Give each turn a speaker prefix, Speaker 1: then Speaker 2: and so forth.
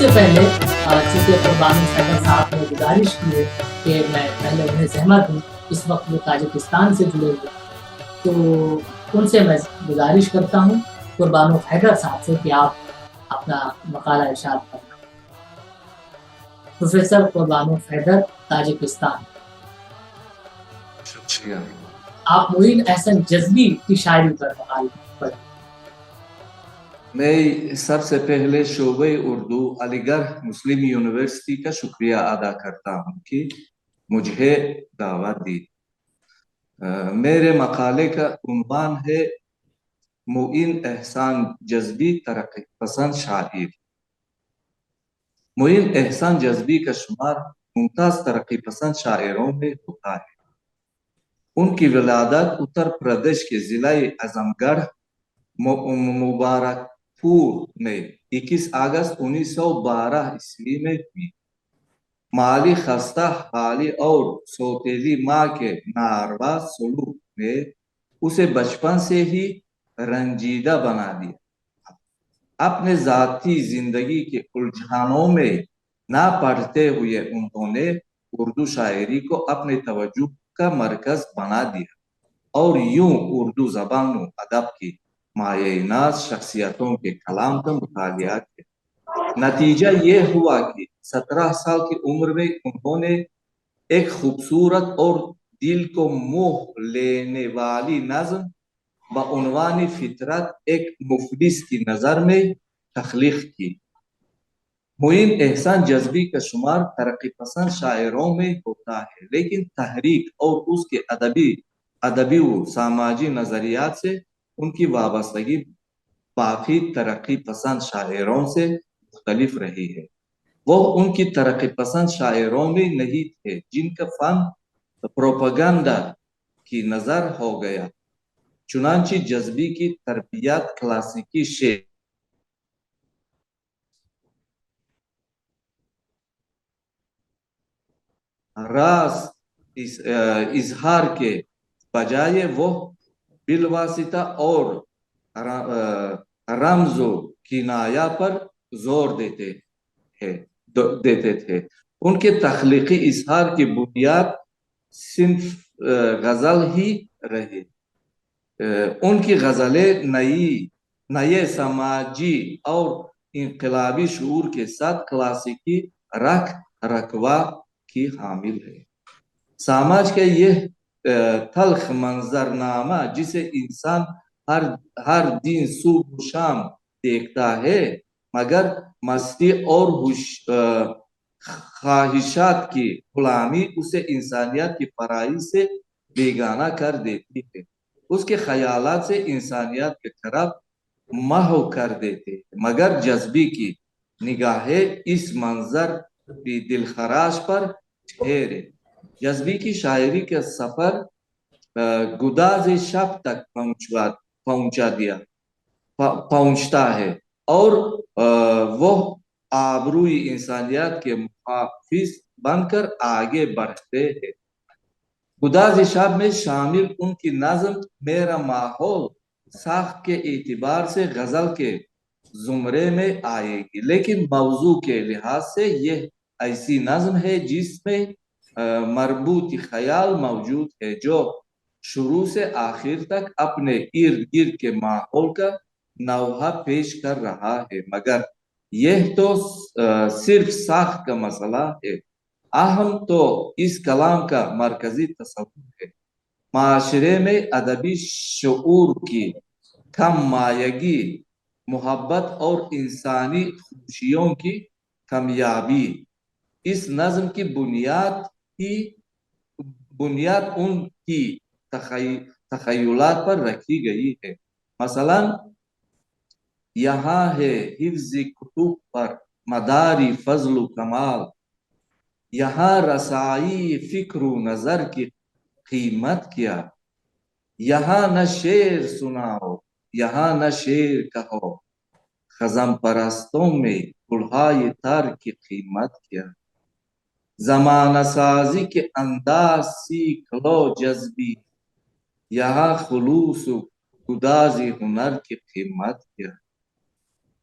Speaker 1: سے پہلے چونکہ قربانی حیدر صاحب نے گزارش کی ہے کہ میں پہلے انہیں زحمت دوں، اس وقت وہ تاجکستان سے جڑے ہوئے، تو ان سے میں گزارش کرتا ہوں قربانو حیدر صاحب سے کہ آپ اپنا مقالہ ارشاد کرنا۔ Professor Qurbano Haidar, Tajikistan.
Speaker 2: شکریہ۔
Speaker 1: آپ معین احسن جذبی کی شاعری پر مقالہ پڑھیں۔
Speaker 2: میں سب سے پہلے شعبہ اردو علی گڑھ مسلم یونیورسٹی کا شکریہ ادا کرتا ہوں کہ مجھے دعوت دی۔ میرے مقالے کا عنوان ہے معین احسان جذبی ترقی پسند شاعر۔ معین احسان جذبی کا شمار ممتاز ترقی پسند شاعروں میں ہوتا ہے۔ ان کی ولادت اتر پردیش کے ضلع اعظم گڑھ مبارک پور میں 21 اگست 1912 عیسوی میں ہوئی۔ مالی خستہ حالی اور سوتیلی ماں کے ناروا سلوک نے اسے بچپن سے ہی رنجیدہ بنا دیا۔ اپنے ذاتی زندگی کے الجھانوں میں نہ پڑتے ہوئے انہوں نے اردو شاعری کو اپنے توجہ کا مرکز بنا دیا اور یوں اردو زبان و ادب کی مایہ ناز شخصیتوں کے کلام کا مطالعہ کیا۔ نتیجہ یہ ہوا کہ 17 سال کی عمر میں انہوں نے ایک خوبصورت اور دل کو موہ لینے والی نظم بعنوان فطرت ایک مفلس کی نظر میں تخلیق کی۔ معین احسان جذبی کا شمار ترقی پسند شاعروں میں ہوتا ہے، لیکن تحریک اور اس کے ادبی و سماجی نظریات سے ان کی وابستگی باقی ترقی پسند شاعروں سے مختلف رہی ہے۔ وہ ان کی ترقی پسند شاعروں میں نہیں تھے جن کا فن پروپیگنڈا کی نظر ہو گیا۔ چنانچہ جذبی کی تربیت کلاسیکی شعر راز اظہار کے بجائے وہ بالواسطہ اور رمز و کنایہ پر زور دیتے تھے۔ ان کے تخلیقی اظہار کی بنیاد صنف غزل ہی رہی۔ ان کی غزلیں نئے سماجی اور انقلابی شعور کے ساتھ کلاسیکی رکھوا کی حامل ہے۔ سماج کا یہ تلخ منظرنامہ جسے انسان ہر دن صبح و شام دیکھتا ہے، مگر مستی اور خواہشات کی غلامی اسے انسانیت کی پرائی سے بیگانہ کر دیتی ہے، اس کے خیالات سے انسانیت کی طرف محو کر دیتے ہیں۔ مگر جذبی کی نگاہیں اس منظر کی دلخراش پر ٹھہرے۔ جذبی کی شاعری کا سفر گداز شب تک پہنچتا ہے اور وہ آبروئی انسانیت کے محافظ بن کر آگے بڑھتے ہیں۔ گداز شب میں شامل ان کی نظم میرا ماحول ساخت کے اعتبار سے غزل کے زمرے میں آئے گی، لیکن موضوع کے لحاظ سے یہ ایسی نظم ہے جس میں مربوط خیال موجود ہے جو شروع سے آخر تک اپنے ارد گرد کے ماحول کا نوحہ پیش کر رہا ہے، مگر یہ تو صرف ساخت کا مسئلہ ہے، اہم تو اس کلام کا مرکزی تصور ہے۔ معاشرے میں ادبی شعور کی کم مایگی، محبت اور انسانی خوشیوں کی کمیابی، اس نظم کی بنیاد ان کی تخیلات پر رکھی گئی ہے۔ مثلا یہاں ہے حفظ کتب پر مداری فضل و کمال، یہاں رسائی فکر و نظر کی قیمت کیا، یہاں نہ شعر سناؤ یہاں نہ شعر کہو، خزم پرستوں میں کلہائے تر کی قیمت کیا، زمانہ سازی کے انداز سیکھ لو جذبی، یہاں خلوص و گداز ہنر کی قیمت کیا۔